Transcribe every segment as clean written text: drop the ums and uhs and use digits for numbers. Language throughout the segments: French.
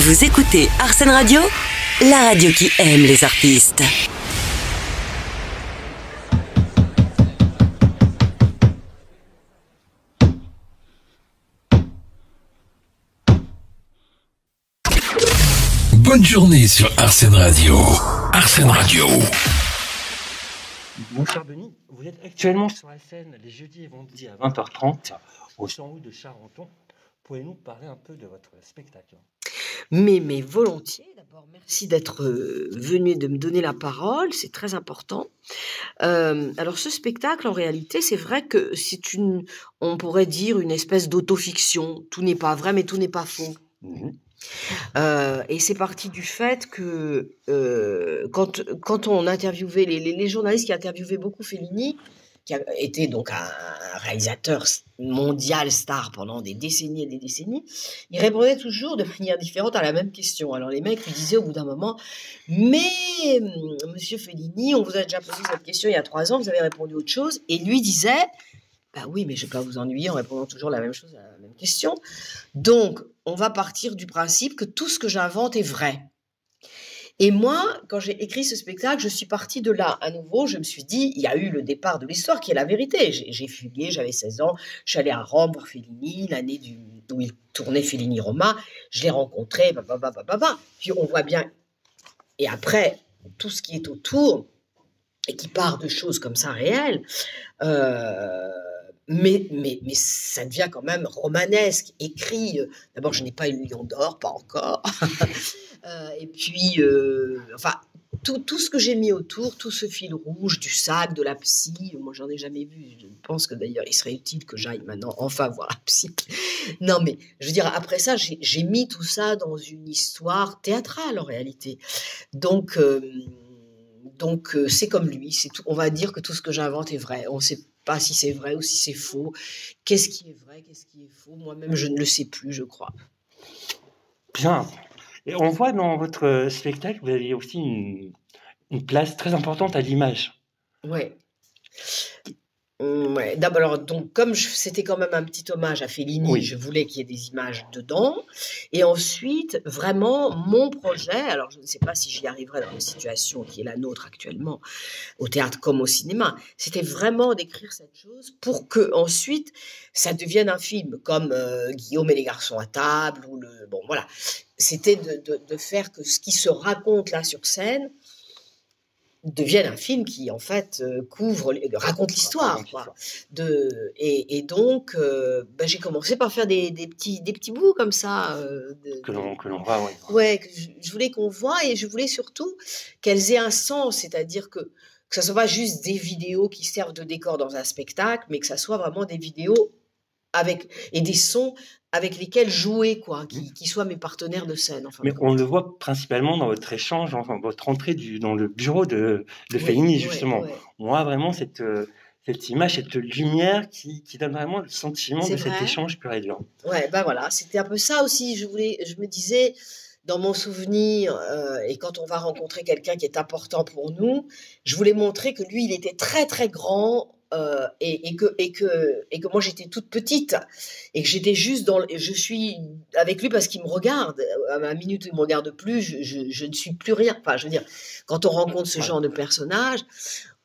Vous écoutez Arsène Radio, la radio qui aime les artistes. Bonne journée sur Arsène Radio. Arsène Radio. Bonsoir Denis, vous êtes actuellement sur la scène les jeudis et vendredis à 20h30 au 100 rue de Charenton. Pouvez-nous parler un peu de votre spectacle? Mais volontiers. D'abord, merci d'être venu et de me donner la parole, c'est très important. Alors ce spectacle, en réalité, c'est vrai que c'est on pourrait dire une espèce d'autofiction. Tout n'est pas vrai, mais tout n'est pas faux. Et c'est parti du fait que quand on interviewait les journalistes qui interviewaient beaucoup Fellini, qui a été donc un réalisateur mondial star pendant des décennies et des décennies, il répondait toujours de manière différente à la même question. Alors les mecs lui disaient au bout d'un moment, mais monsieur Fellini, on vous a déjà posé cette question il y a 3 ans, vous avez répondu autre chose, et lui disait, bah oui, mais je ne vais pas vous ennuyer en répondant toujours la même chose à la même question. Donc, on va partir du principe que tout ce que j'invente est vrai. Et moi, quand j'ai écrit ce spectacle, je suis partie de là. À nouveau, je me suis dit, il y a eu le départ de l'histoire qui est la vérité. J'ai fugué, j'avais 16 ans, je suis allée à Rome voir Fellini, l'année où il tournait Fellini-Roma. Je l'ai rencontré, puis on voit bien. Et après, tout ce qui est autour, et qui part de choses comme ça réelles, mais ça devient quand même romanesque, écrit. D'abord, je n'ai pas eu le Lion d'Or, pas encore. Et puis, enfin, tout ce que j'ai mis autour, tout ce fil rouge du sac, de la psy, moi, j'en ai jamais vu. Je pense que d'ailleurs, il serait utile que j'aille maintenant enfin voir la psy. Non, mais je veux dire, après ça, j'ai mis tout ça dans une histoire théâtrale, en réalité. Donc, c'est comme lui. C'est tout. On va dire que tout ce que j'invente est vrai. On ne sait pas si c'est vrai ou si c'est faux. Qu'est-ce qui est vrai, qu'est-ce qui est faux? Moi-même, je ne le sais plus, je crois. Bien. Et on voit dans votre spectacle, vous avez aussi une place très importante à l'image. Ouais. Ouais. D'abord, alors, donc, comme c'était quand même un petit hommage à Fellini, Oui. je voulais qu'il y ait des images dedans. Et ensuite, vraiment, mon projet, alors je ne sais pas si j'y arriverai dans la situation qui est la nôtre actuellement, au théâtre comme au cinéma, c'était vraiment d'écrire cette chose pour que ensuite ça devienne un film, comme Guillaume et les garçons à table, ou bon voilà. C'était de faire que ce qui se raconte là sur scène devienne un film qui en fait raconte l'histoire, quoi. Et donc j'ai commencé par faire des petits bouts comme ça Que l'on voit, oui. ouais, que je voulais qu'on voit, et je voulais surtout qu'elles aient un sens, c'est-à-dire que ça soit pas juste des vidéos qui servent de décor dans un spectacle, mais que ça soit vraiment des vidéos et des sons avec lesquels jouer, quoi, qui soient mes partenaires de scène. Enfin, Mais on le voit principalement dans votre échange, enfin, votre entrée dans le bureau de Fellini, justement. Ouais. On a vraiment cette image, cette lumière qui donne vraiment le sentiment C'est de cet vrai. échange pur et dur. Ouais, ben voilà, c'était un peu ça aussi. Je me disais, dans mon souvenir, et quand on va rencontrer quelqu'un qui est important pour nous, je voulais montrer que lui, il était très très grand, et que moi j'étais toute petite, et que j'étais juste je suis avec lui parce qu'il me regarde. À la minute où il me regarde plus, je ne suis plus rien. Enfin, je veux dire, quand on rencontre ce genre de personnage,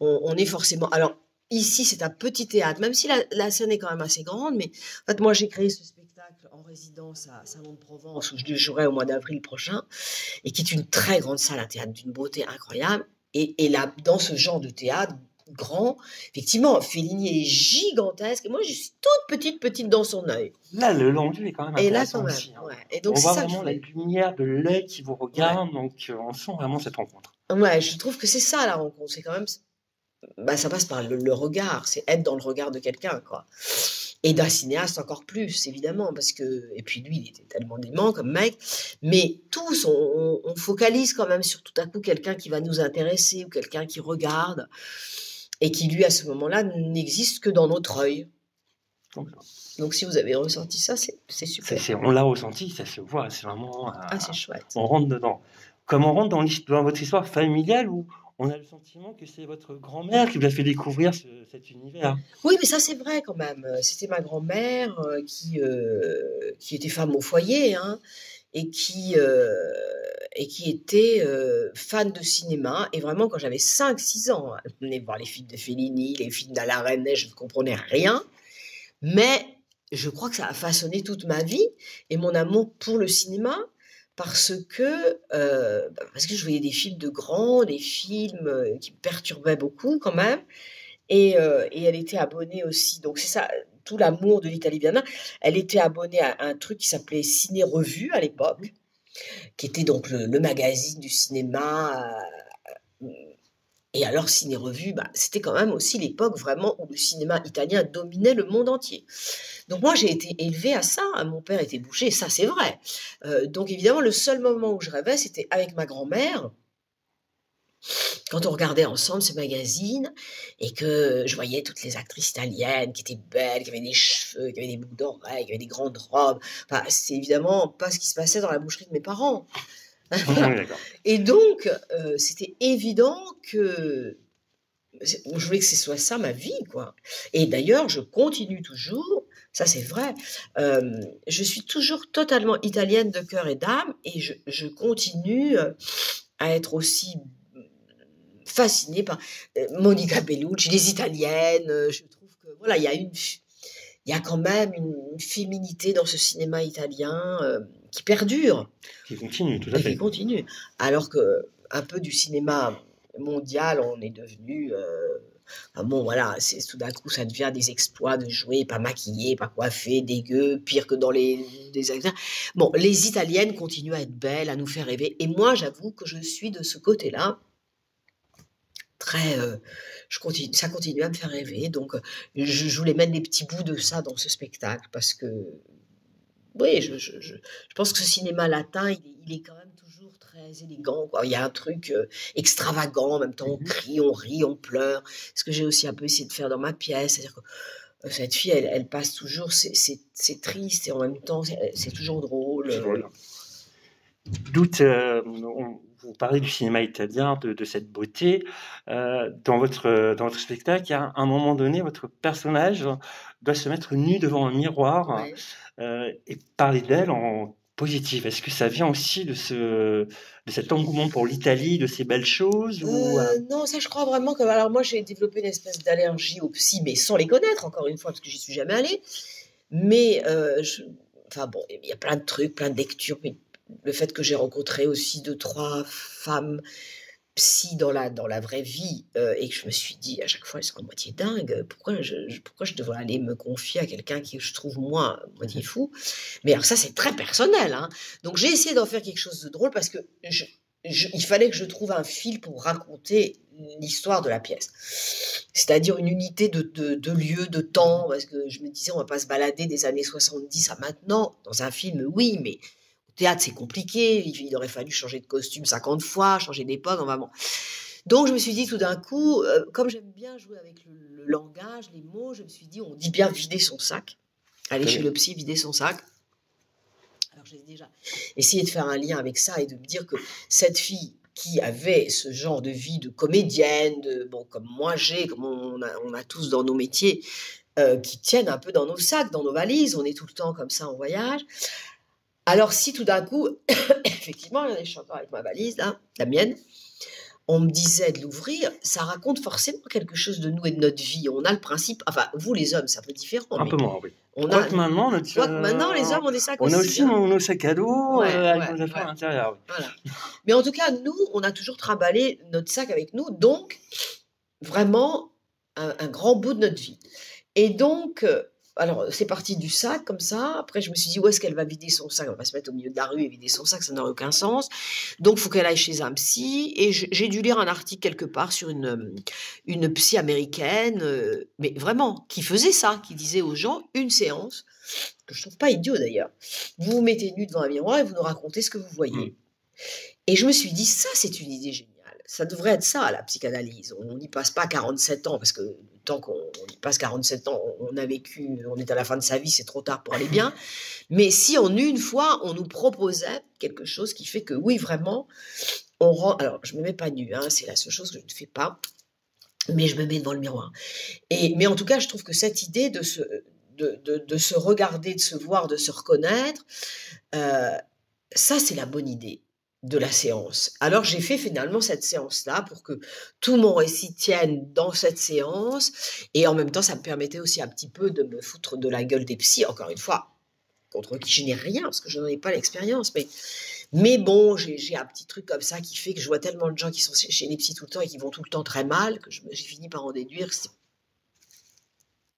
on est forcément. Alors ici, c'est un petit théâtre, même si la scène est quand même assez grande, mais en fait, moi j'ai créé ce spectacle en résidence à Salon de Provence, où je jouerai au mois d'avril prochain, et qui est une très grande salle, un théâtre d'une beauté incroyable. Et là, dans ce genre de théâtre grand, effectivement, Fellini est gigantesque, et moi je suis toute petite dans son œil. Là, le long-vue est quand même Et là, intéressant quand même, aussi. ouais. Et donc on c'est voit ça que je vraiment la voulais. lumière de l'œil qui vous regarde, donc on sent vraiment cette rencontre. Ouais, je trouve que c'est ça la rencontre, c'est quand même, ça passe par le regard, c'est être dans le regard de quelqu'un, quoi. Et d'un cinéaste encore plus, évidemment, parce que, et puis lui, il était tellement dément comme mec, mais tous, on focalise quand même sur tout à coup quelqu'un qui va nous intéresser, ou quelqu'un qui regarde, et qui, lui, à ce moment-là, n'existe que dans notre œil. Donc, si vous avez ressenti ça, c'est super. On l'a ressenti, ça se voit, c'est vraiment... c'est chouette. On rentre dedans. Comme on rentre dans votre histoire familiale, où on a le sentiment que c'est votre grand-mère qui vous a fait découvrir cet univers. Oui, mais ça, c'est vrai quand même. C'était ma grand-mère qui était femme au foyer, hein, et qui était fan de cinéma. Et vraiment, quand j'avais 5-6 ans, hein, je venais voir les films de Fellini, les films d'Alain Resnais, je ne comprenais rien. Mais je crois que ça a façonné toute ma vie et mon amour pour le cinéma parce que je voyais des films de grands, des films qui me perturbaient beaucoup quand même. Et elle était abonnée aussi, donc c'est ça, tout l'amour de l'Italie Berlin. Elle était abonnée à un truc qui s'appelait Ciné Revue à l'époque, qui était donc le magazine du cinéma. Et alors, Ciné Revue, c'était quand même aussi l'époque vraiment où le cinéma italien dominait le monde entier. Donc moi, j'ai été élevée à ça. Mon père était boucher, ça c'est vrai. Donc évidemment, le seul moment où je rêvais, c'était avec ma grand-mère, quand on regardait ensemble ce magazine et que je voyais toutes les actrices italiennes qui étaient belles, qui avaient des cheveux, qui avaient des boucles d'oreilles, qui avaient des grandes robes. Enfin, c'est évidemment pas ce qui se passait dans la boucherie de mes parents. Et donc, c'était évident que je voulais que ce soit ça ma vie, quoi. Et d'ailleurs, je continue toujours, ça c'est vrai, je suis toujours totalement italienne de cœur et d'âme et je continue à être aussi fascinée par Monica Bellucci, les italiennes. Je trouve que voilà, il y a quand même une féminité dans ce cinéma italien qui perdure. Qui continue, tout à fait. Qui continue. Alors que un peu du cinéma mondial, on est devenu... bon, voilà, tout d'un coup, ça devient des exploits de jouer, pas maquillé, pas coiffé, dégueu, pire que dans les acteurs. Bon, les Italiennes continuent à être belles, à nous faire rêver. Et moi, j'avoue que je suis de ce côté-là, très... ça continue à me faire rêver. Donc, je voulais mettre des petits bouts de ça dans ce spectacle parce que... Oui, je pense que ce cinéma latin, il est quand même toujours très élégant, quoi. Il y a un truc extravagant, en même temps on crie, on rit, on pleure. Ce que j'ai aussi un peu essayé de faire dans ma pièce, c'est-à-dire que cette fille, elle passe toujours, c'est triste et en même temps c'est toujours drôle. C'est drôle. Vous parlez du cinéma italien, de cette beauté. Dans votre spectacle, il y a un moment donné, votre personnage doit se mettre nu devant un miroir et parler d'elle en positif. Est-ce que ça vient aussi de cet engouement pour l'Italie, de ces belles choses Non, ça je crois vraiment que... Alors moi j'ai développé une espèce d'allergie aux psy, mais sans les connaître encore une fois, parce que j'y suis jamais allée. Mais enfin bon, il y a plein de trucs, plein de lectures, mais le fait que j'ai rencontré aussi 2-3 femmes psy dans la vraie vie et que je me suis dit à chaque fois, elles sont à moitié dingues, pourquoi je devrais aller me confier à quelqu'un qui je trouve moi moitié fou. Mais alors ça c'est très personnel, hein. Donc j'ai essayé d'en faire quelque chose de drôle parce que il fallait que je trouve un fil pour raconter l'histoire de la pièce, c'est-à-dire une unité de lieu, de temps, parce que je me disais on va pas se balader des années 70 à maintenant dans un film, oui, mais théâtre, c'est compliqué, il aurait fallu changer de costume 50 fois, changer d'époque, enfin bon. Donc je me suis dit tout d'un coup, comme j'aime bien jouer avec le langage, les mots, je me suis dit, on dit bien vider son sac, aller chez le psy, vider son sac. Alors j'ai déjà essayé de faire un lien avec ça et de me dire que cette fille qui avait ce genre de vie de comédienne, comme moi comme on a tous dans nos métiers, qui tiennent un peu dans nos sacs, dans nos valises, on est tout le temps comme ça en voyage. Alors, si tout d'un coup, effectivement, je suis encore avec ma valise, là, la mienne, on me disait de l'ouvrir, ça raconte forcément quelque chose de nous et de notre vie. On a le principe, enfin, vous les hommes, c'est un peu différent. Un peu moins, oui. Maintenant, les hommes ont des sacs aussi. On a aussi nos sacs à dos avec nos affaires à l'intérieur. Voilà. Mais en tout cas, nous, on a toujours trimballé notre sac avec nous, donc, vraiment, un grand bout de notre vie. Et donc... alors, c'est parti du sac, comme ça. Après, je me suis dit, où est-ce qu'elle va vider son sac? On va se mettre au milieu de la rue et vider son sac, ça n'aurait aucun sens. Donc, il faut qu'elle aille chez un psy. Et j'ai dû lire un article quelque part sur une psy américaine, mais vraiment, qui faisait ça, qui disait aux gens, une séance, que je ne trouve pas idiot d'ailleurs. Vous vous mettez nu devant un miroir et vous nous racontez ce que vous voyez. Et je me suis dit, ça, c'est une idée géniale. Ça devrait être ça, la psychanalyse. On n'y passe pas 47 ans, parce que tant qu'on y passe 47 ans, on a vécu, on est à la fin de sa vie, c'est trop tard pour aller bien. Mais si en une fois, on nous proposait quelque chose qui fait que, oui, vraiment, on rend... Alors, je ne me mets pas nue, hein, c'est la seule chose que je ne fais pas, mais je me mets devant le miroir. Mais en tout cas, je trouve que cette idée de se regarder, de se voir, de se reconnaître... ça, c'est la bonne idée de la séance. Alors, j'ai fait finalement cette séance-là pour que tout mon récit tienne dans cette séance. Et en même temps, ça me permettait aussi un petit peu de me foutre de la gueule des psys, encore une fois, contre qui je n'ai rien, parce que je n'en ai pas l'expérience. Mais bon, j'ai un petit truc comme ça qui fait que je vois tellement de gens qui sont chez les psys tout le temps et qui vont tout le temps très mal, que j'ai fini par en déduire que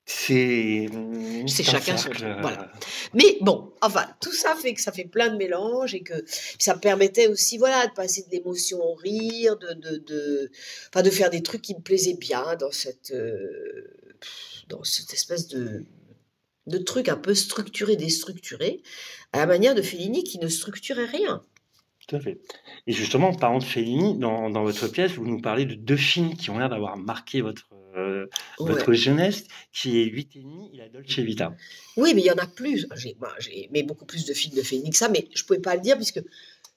C'est c'est un chacun son cercle. truc, voilà. Mais bon, enfin, tout ça fait que ça fait plein de mélanges et que ça me permettait aussi, voilà, de passer de l'émotion au rire, enfin, de faire des trucs qui me plaisaient bien dans cette espèce de truc un peu structuré, déstructuré, à la manière de Fellini qui ne structurait rien. Tout à fait. Et justement, en parlant de Fellini, dans votre pièce, vous nous parlez de 2 films qui ont l'air d'avoir marqué votre Ouais. jeunesse, qui est 8 et demi et La Dolce Vita. Oui, mais il y en a plus. J'ai aimé beaucoup plus de films de Fellini que ça, mais je ne pouvais pas le dire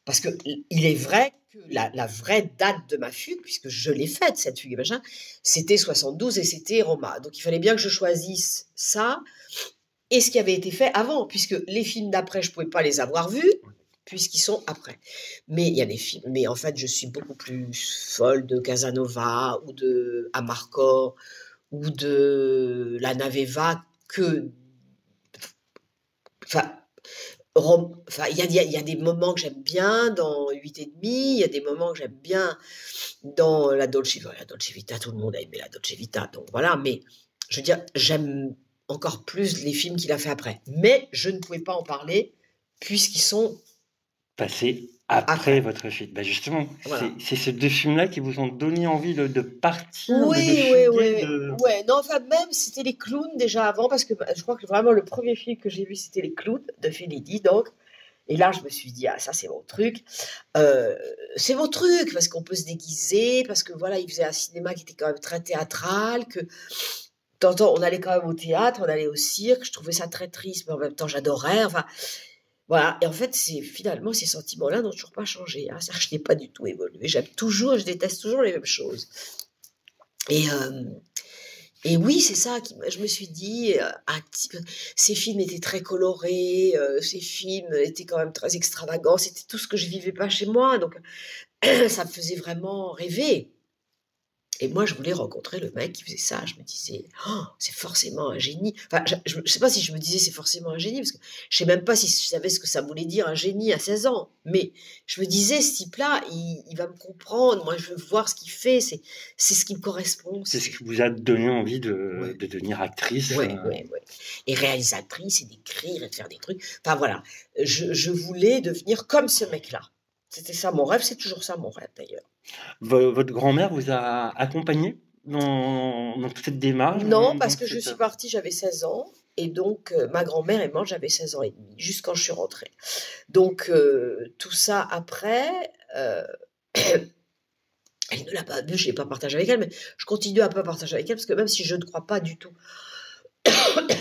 parce que il est vrai que la vraie date de ma fugue, puisque je l'ai faite, cette fugue et machin, c'était 72 et c'était Roma. Donc il fallait bien que je choisisse ça et ce qui avait été fait avant, puisque les films d'après, je ne pouvais pas les avoir vus, puisqu'ils sont après. Mais il y a des films. Mais en fait, je suis beaucoup plus folle de Casanova ou de Amarcord ou de La Naveva que. Enfin, il y a des moments que j'aime bien dans 8 et demi, il y a des moments que j'aime bien dans la Dolce Vita, tout le monde a aimé la Dolce Vita, donc voilà, mais je veux dire, j'aime encore plus les films qu'il a fait après. Mais je ne pouvais pas en parler puisqu'ils sont Passé après après. votre film. Bah justement, Voilà. c'est ces 2 films-là qui vous ont donné envie de partir, de Oui, oui, fuguer, oui. de... Ouais, non, enfin, même, c'était les clowns déjà avant, parce que je crois que vraiment le premier film que j'ai vu, c'était les clowns de Fellini, donc. Et là, je me suis dit, ah, ça, c'est mon truc. C'est mon truc, parce qu'on peut se déguiser, parce que voilà, il faisait un cinéma qui était quand même très théâtral, que de temps en temps, on allait quand même au théâtre, on allait au cirque, je trouvais ça très triste, mais en même temps, j'adorais. Enfin, voilà. Et en fait, c'est finalement ces sentiments-là n'ont toujours pas changé. Hein. C'est-à-dire que je n'ai pas du tout évolué. J'aime toujours, je déteste toujours les mêmes choses. Et, et oui, c'est ça, je me suis dit, ces films étaient très colorés, ces films étaient quand même très extravagants, c'était tout ce que je vivais pas chez moi, donc ça me faisait vraiment rêver. Et moi, je voulais rencontrer le mec qui faisait ça. Je me disais, oh, c'est forcément un génie. Enfin, je ne sais pas si je me disais c'est forcément un génie, parce que je ne sais même pas si je savais ce que ça voulait dire un génie à 16 ans. Mais je me disais, ce type-là, il va me comprendre. Moi, je veux voir ce qu'il fait. C'est ce qui me correspond. C'est ce qui vous a donné envie Ouais. de devenir actrice. Ouais. Et réalisatrice, et d'écrire, et de faire des trucs. Enfin, voilà. Je voulais devenir comme ce mec-là. C'était ça mon rêve. C'est toujours ça mon rêve, d'ailleurs. Votre grand-mère vous a accompagné dans toute cette démarche? Non, parce que je suis partie, j'avais 16 ans. Et donc, ma grand-mère est morte, j'avais 16 ans et demi, juste quand je suis rentrée. Donc, tout ça après, elle ne l'a pas vu, je ne l'ai pas partagé avec elle, mais je continue à pas partager avec elle, parce que même si je ne crois pas du tout,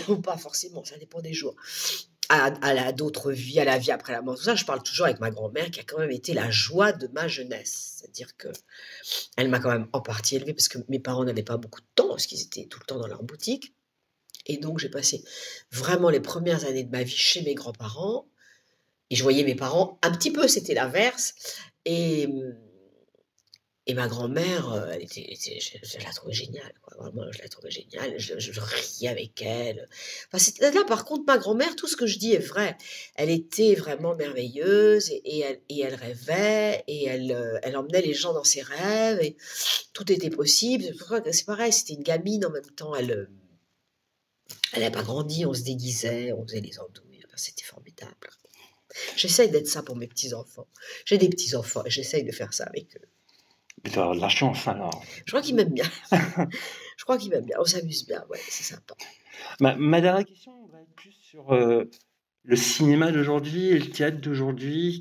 ou pas forcément, ça dépend des jours, à d'autres vies, à la vie après la mort, tout ça, je parle toujours avec ma grand-mère, qui a quand même été la joie de ma jeunesse. C'est-à-dire que elle m'a quand même en partie élevée, parce que mes parents n'avaient pas beaucoup de temps, parce qu'ils étaient tout le temps dans leur boutique. Et donc, j'ai passé vraiment les premières années de ma vie chez mes grands-parents. Et je voyais mes parents un petit peu, c'était l'inverse. Et ma grand-mère, je la trouvais géniale, quoi. Vraiment, je la trouvais géniale. Je riais avec elle. Enfin, là, par contre, ma grand-mère, tout ce que je dis est vrai. Elle était vraiment merveilleuse et elle rêvait et elle emmenait les gens dans ses rêves et tout était possible. C'est pareil, c'était une gamine en même temps. Elle n'a pas grandi, on se déguisait, on faisait les andouilles. Enfin, c'était formidable. J'essaye d'être ça pour mes petits-enfants. J'ai des petits-enfants et j'essaye de faire ça avec eux. Vous avez de la chance, alors. Je crois qu'ils m'aiment bien. Je crois qu'ils m'aiment bien. On s'amuse bien, ouais, c'est sympa. Ma dernière question va être plus sur le cinéma d'aujourd'hui et le théâtre d'aujourd'hui.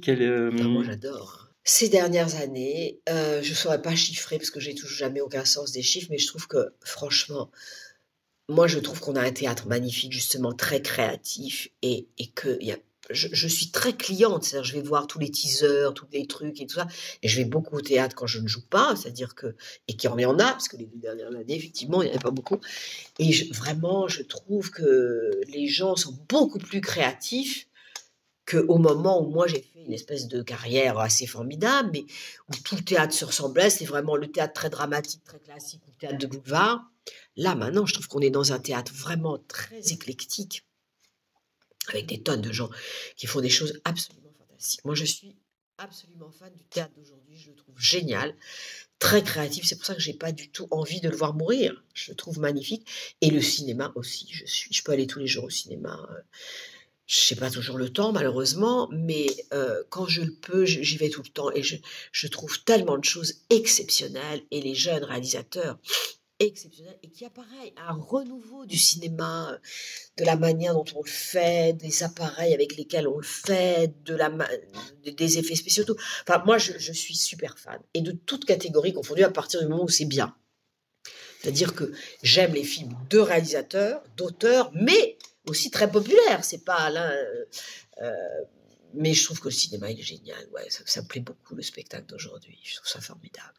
Moi, j'adore. Ces dernières années, je ne saurais pas chiffrer parce que j'ai toujours jamais aucun sens des chiffres, mais je trouve que, franchement, moi, je trouve qu'on a un théâtre magnifique, justement, très créatif et que je suis très cliente, c'est-à-dire je vais voir tous les teasers, tous les trucs et tout ça, et je vais beaucoup au théâtre quand je ne joue pas, c'est-à-dire que, et qu'il y en a, parce que les 2 dernières années, effectivement, il n'y en avait pas beaucoup, et vraiment, je trouve que les gens sont beaucoup plus créatifs qu'au moment où moi j'ai fait une espèce de carrière assez formidable, mais où tout le théâtre se ressemblait, c'est vraiment le théâtre très dramatique, très classique, ou le théâtre de boulevard. Là, maintenant, je trouve qu'on est dans un théâtre vraiment très éclectique, avec des tonnes de gens qui font des choses absolument fantastiques. Moi, je suis absolument fan du théâtre d'aujourd'hui, je le trouve génial, très créatif, c'est pour ça que j'ai pas du tout envie de le voir mourir, je le trouve magnifique, et le cinéma aussi, je peux aller tous les jours au cinéma, je n'ai pas toujours le temps malheureusement, mais quand je le peux, j'y vais tout le temps, et je trouve tellement de choses exceptionnelles, et les jeunes réalisateurs exceptionnels, et qu'il y a pareil, un renouveau du cinéma, de la manière dont on le fait, des appareils avec lesquels on le fait, des effets spéciaux, tout. Enfin, moi, je suis super fan, et de toute catégorie confondue à partir du moment où c'est bien. C'est-à-dire que j'aime les films de réalisateurs, d'auteurs, mais aussi très populaires. C'est pas là, mais je trouve que le cinéma il est génial. Ouais, ça me plaît beaucoup le spectacle d'aujourd'hui. Je trouve ça formidable.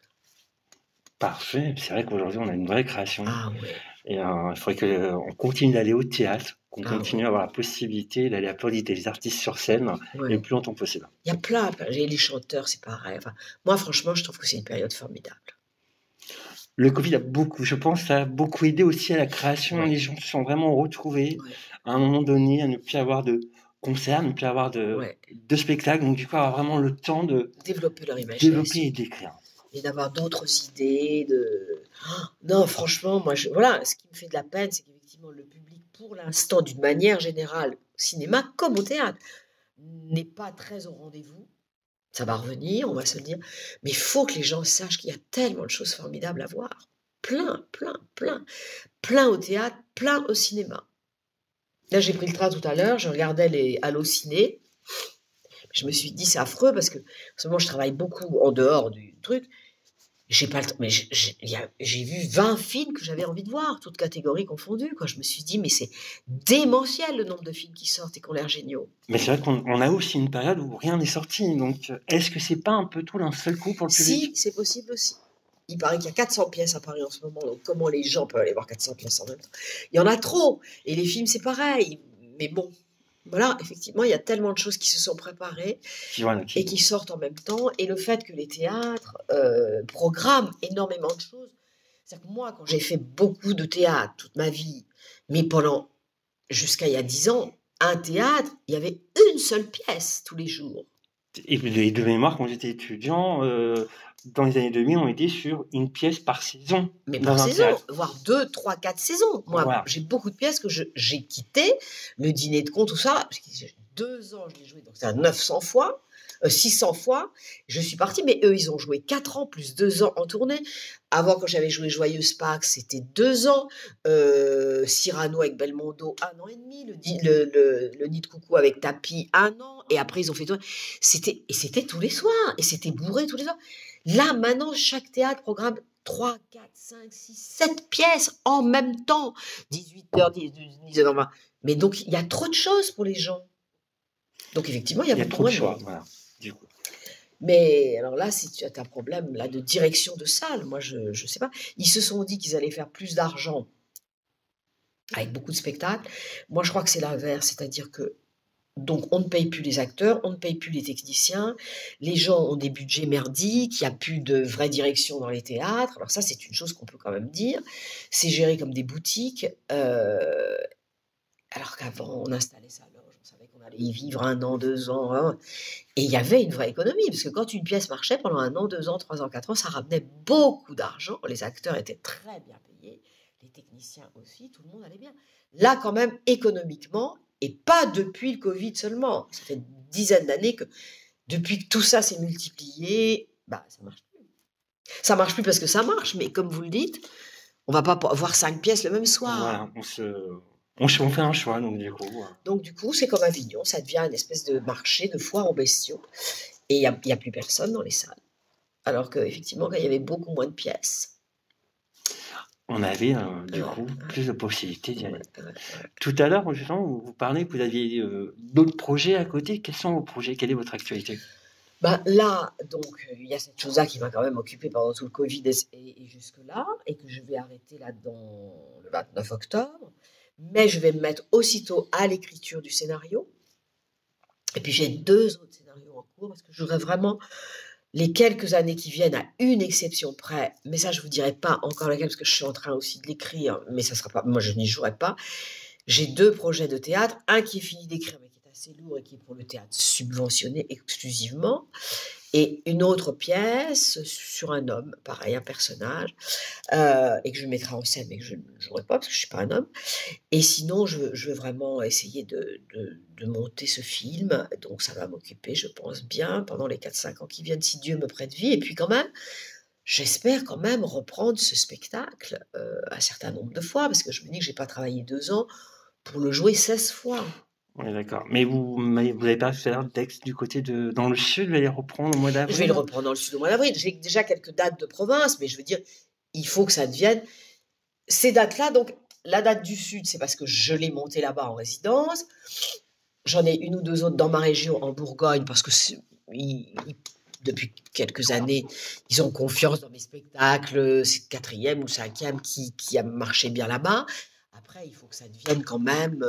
Parfait. C'est vrai qu'aujourd'hui, on a une vraie création. Ah ouais. Et il faudrait qu'on continue d'aller au théâtre, qu'on continue ouais. à avoir la possibilité d'aller applaudir des artistes sur scène Ouais. le plus longtemps possible. Il y a plein, les chanteurs, c'est pareil. Enfin, moi, franchement, je trouve que c'est une période formidable. Le Covid a beaucoup, je pense, ça a beaucoup aidé aussi à la création. Ouais. Les gens se sont vraiment retrouvés Ouais. à un moment donné, à ne plus avoir de concerts, ne plus avoir Ouais. de spectacles. Donc, du coup, avoir vraiment le temps de Développer leur imagination. développer et d'écrire. Et d'avoir d'autres idées. Non, franchement, moi, voilà, ce qui me fait de la peine, c'est qu'effectivement, le public, pour l'instant, d'une manière générale, au cinéma comme au théâtre, n'est pas très au rendez-vous. Ça va revenir, on va se le dire. Mais il faut que les gens sachent qu'il y a tellement de choses formidables à voir. Plein, plein, plein. Plein au théâtre, plein au cinéma. Là, j'ai pris le train tout à l'heure, je regardais les Allociné. Je me suis dit, c'est affreux parce que, en ce moment, je travaille beaucoup en dehors du truc. J'ai pas le temps, mais j'ai vu 20 films que j'avais envie de voir, toutes catégories confondues, quoi. Je me suis dit, mais c'est démentiel le nombre de films qui sortent et qui ont l'air géniaux. Mais c'est vrai qu'on a aussi une période où rien n'est sorti. Donc, est-ce que c'est pas un peu tout d'un seul coup pour le public? Si, c'est possible aussi. Il paraît qu'il y a 400 pièces à Paris en ce moment, donc comment les gens peuvent aller voir 400 pièces en même temps? Il y en a trop. Et les films, c'est pareil. Mais bon, voilà, effectivement, il y a tellement de choses qui se sont préparées et qui sortent en même temps. Et le fait que les théâtres programment énormément de choses. C'est-à-dire que moi, quand j'ai fait beaucoup de théâtre toute ma vie, mais jusqu'à il y a 10 ans, un théâtre, il y avait une seule pièce tous les jours. Et de mémoire, quand j'étais étudiant, dans les années 2000, on était sur une pièce par saison. Mais par saison, voire 2, 3, 4 saisons. Moi, voilà. J'ai beaucoup de pièces que j'ai quittées, le dîner de con, tout ça. Parce que 2 ans, je l'ai joué, donc c'est 900 fois, 600 fois. Je suis partie, mais eux, ils ont joué 4 ans plus 2 ans en tournée. Avant, quand j'avais joué Joyeuse Pâques, c'était 2 ans. Cyrano avec Belmondo, 1 an et demi. Le Nid de Coucou avec Tapi, 1 an. Et après, ils ont fait tout. Et c'était tous les soirs. Et c'était bourré tous les soirs. Là, maintenant, chaque théâtre programme 3, 4, 5, 6, 7 pièces en même temps. 18h, 19h20. Mais donc, il y a trop de choses pour les gens. Donc, effectivement, il y a beaucoup trop de choix. Voilà, du coup. Mais alors là, si tu as un problème là, de direction de salle, moi, je ne sais pas. Ils se sont dit qu'ils allaient faire plus d'argent avec beaucoup de spectacles. Moi, je crois que c'est l'inverse. C'est-à-dire que donc, on ne paye plus les acteurs, on ne paye plus les techniciens, les gens ont des budgets merdiques, il n'y a plus de vraie direction dans les théâtres. Alors ça, c'est une chose qu'on peut quand même dire. C'est géré comme des boutiques, alors qu'avant, on installait sa loge, on savait qu'on allait y vivre 1 an, 2 ans, hein. Et il y avait une vraie économie, parce que quand une pièce marchait pendant 1 an, 2 ans, 3 ans, 4 ans, ça ramenait beaucoup d'argent, les acteurs étaient très bien payés, les techniciens aussi, tout le monde allait bien. Là, quand même, économiquement, et pas depuis le Covid seulement. Ça fait une dizaine d'années que, depuis que tout ça s'est multiplié, ça marche plus. Ça marche plus parce que ça marche, mais comme vous le dites, on va pas voir 5 pièces le même soir. Voilà, on fait un choix, donc du coup. Voilà. Donc du coup, c'est comme Avignon, ça devient une espèce de marché, de foire aux bestiaux, et il y a plus personne dans les salles. Alors qu'effectivement, quand il y avait beaucoup moins de pièces, on avait du coup plus de possibilités d'y aller. Tout à l'heure, justement, vous parlez que vous aviez d'autres projets à côté. Quels sont vos projets? Quelle est votre actualité? Là, donc, il y a cette chose-là qui m'a quand même occupée pendant tout le Covid et jusque-là, et que je vais arrêter là-dedans le 29 octobre. Mais je vais me mettre aussitôt à l'écriture du scénario. Et puis j'ai 2 autres scénarios en cours parce que je voudrais vraiment les quelques années qui viennent, à une exception près, mais ça je vous dirai pas encore laquelle parce que je suis en train aussi de l'écrire, mais ça sera pas, moi je n'y jouerai pas. J'ai 2 projets de théâtre, un qui est fini d'écrire mais qui est assez lourd et qui est pour le théâtre subventionné exclusivement, et une autre pièce sur un homme, pareil, un personnage, et que je mettrai en scène, mais que je ne jouerai pas parce que je suis pas un homme. Et sinon, je veux vraiment essayer de monter ce film, donc ça va m'occuper, je pense bien, pendant les 4-5 ans qui viennent, si Dieu me prête vie. Et puis quand même, j'espère quand même reprendre ce spectacle un certain nombre de fois, parce que je me dis que j'ai pas travaillé 2 ans pour le jouer 16 fois. Oui, d'accord. Mais vous n'avez pas fait un texte du côté de... Dans le sud, vous allez reprendre au mois d'avril? Je vais le reprendre dans le sud au mois d'avril. J'ai déjà quelques dates de province, mais je veux dire, il faut que ça devienne ces dates-là. Donc, la date du sud, c'est parce que je l'ai montée là-bas en résidence. J'en ai 1 ou 2 autres dans ma région, en Bourgogne, parce que depuis quelques années, ils ont confiance dans mes spectacles. C'est le 4e ou le 5e qui a marché bien là-bas. Après, il faut que ça devienne quand même...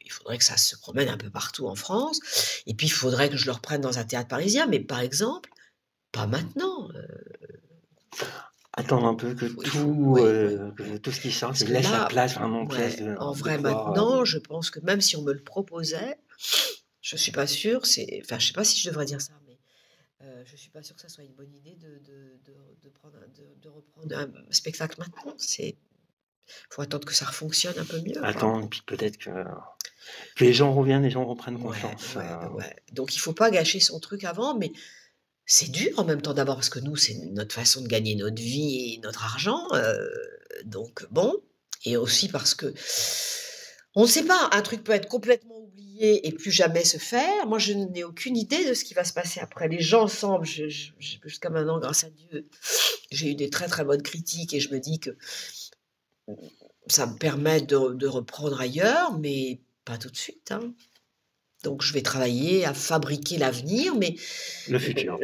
il faudrait que ça se promène un peu partout en France. Et puis, il faudrait que je le reprenne dans un théâtre parisien. Mais par exemple, pas maintenant. Attendre un peu que tout ce qui sort, Parce que laisse là, la place vraiment aux ouais, pièces en de vrai, pouvoir, maintenant, je pense que même si on me le proposait, je suis pas sûre, enfin, je sais pas si je devrais dire ça, mais je suis pas sûre que ça soit une bonne idée de reprendre un spectacle maintenant. Faut attendre que ça fonctionne un peu mieux. attendre, puis peut-être que les gens reviennent, les gens reprennent confiance. Ouais. Donc, il faut pas gâcher son truc avant, mais c'est dur en même temps d'abord parce que nous, c'est notre façon de gagner notre vie et notre argent. Donc, bon. Et aussi parce que, on ne sait pas, un truc peut être complètement oublié et plus jamais se faire. Moi, je n'ai aucune idée de ce qui va se passer après. Les gens semblent, jusqu'à maintenant, grâce à Dieu, j'ai eu des très très bonnes critiques et je me dis que ça me permet de reprendre ailleurs, mais pas tout de suite. Hein. Donc, je vais travailler à fabriquer l'avenir, mais Le futur.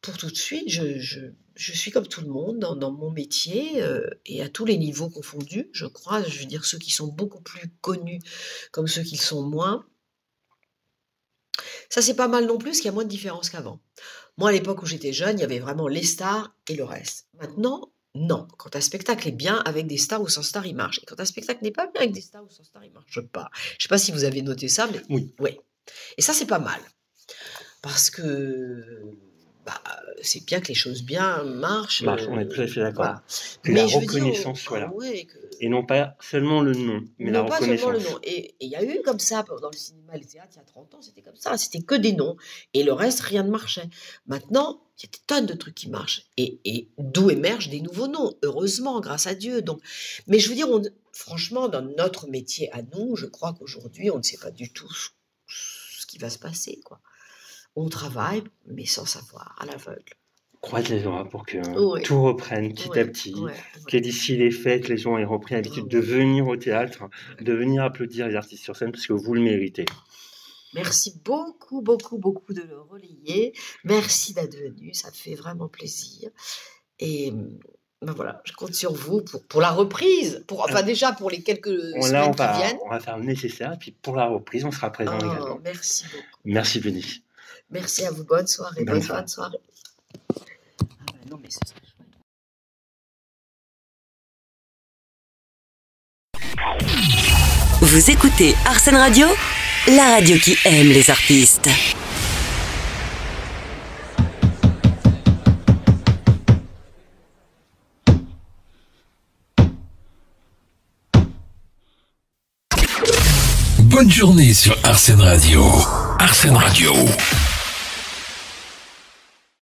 Pour tout de suite, je suis comme tout le monde dans mon métier et à tous les niveaux confondus, je crois. Je veux dire, ceux qui sont beaucoup plus connus comme ceux qui le sont moins. Ça, c'est pas mal non plus, parce qu'il y a moins de différence qu'avant. Moi, à l'époque où j'étais jeune, il y avait vraiment les stars et le reste. Maintenant, non. Quand un spectacle est bien, avec des stars ou sans stars, il marche. Et quand un spectacle n'est pas bien avec des stars ou sans stars, il ne marche pas. Je ne sais pas si vous avez noté ça, mais Oui. Ouais. Et ça, c'est pas mal. Parce que c'est bien que les choses bien marchent. On est tout à fait d'accord. Voilà. Que la reconnaissance soit là. Et non pas seulement le nom, mais la pas seulement reconnaissance. le nom. Et il y a eu comme ça, dans le cinéma et le théâtre, il y a 30 ans, c'était comme ça. C'était que des noms. Et le reste, rien ne marchait. Maintenant, il y a des tonnes de trucs qui marchent. Et d'où émergent des nouveaux noms, heureusement, grâce à Dieu. Donc, mais je veux dire, franchement, dans notre métier à nous, je crois qu'aujourd'hui, on ne sait pas du tout ce qui va se passer, quoi. On travaille, mais sans savoir, à l'aveugle. Croise les doigts pour que tout reprenne petit à petit, que d'ici les fêtes, les gens aient repris l'habitude de venir au théâtre, de venir applaudir les artistes sur scène, parce que vous le méritez. Merci beaucoup, beaucoup, beaucoup de le relayer. Merci d'être venu, ça me fait vraiment plaisir. Et voilà, je compte sur vous pour la reprise, déjà pour les quelques semaines qui viennent. On va faire le nécessaire, et puis pour la reprise, on sera présent également. Merci beaucoup. Merci Béni. Merci à vous, bonne soirée, bonne fin de soirée. Non, mais ce serait chouette. Vous écoutez Arsène Radio, la radio qui aime les artistes. Bonne journée sur Arsène Radio. Arsène Radio.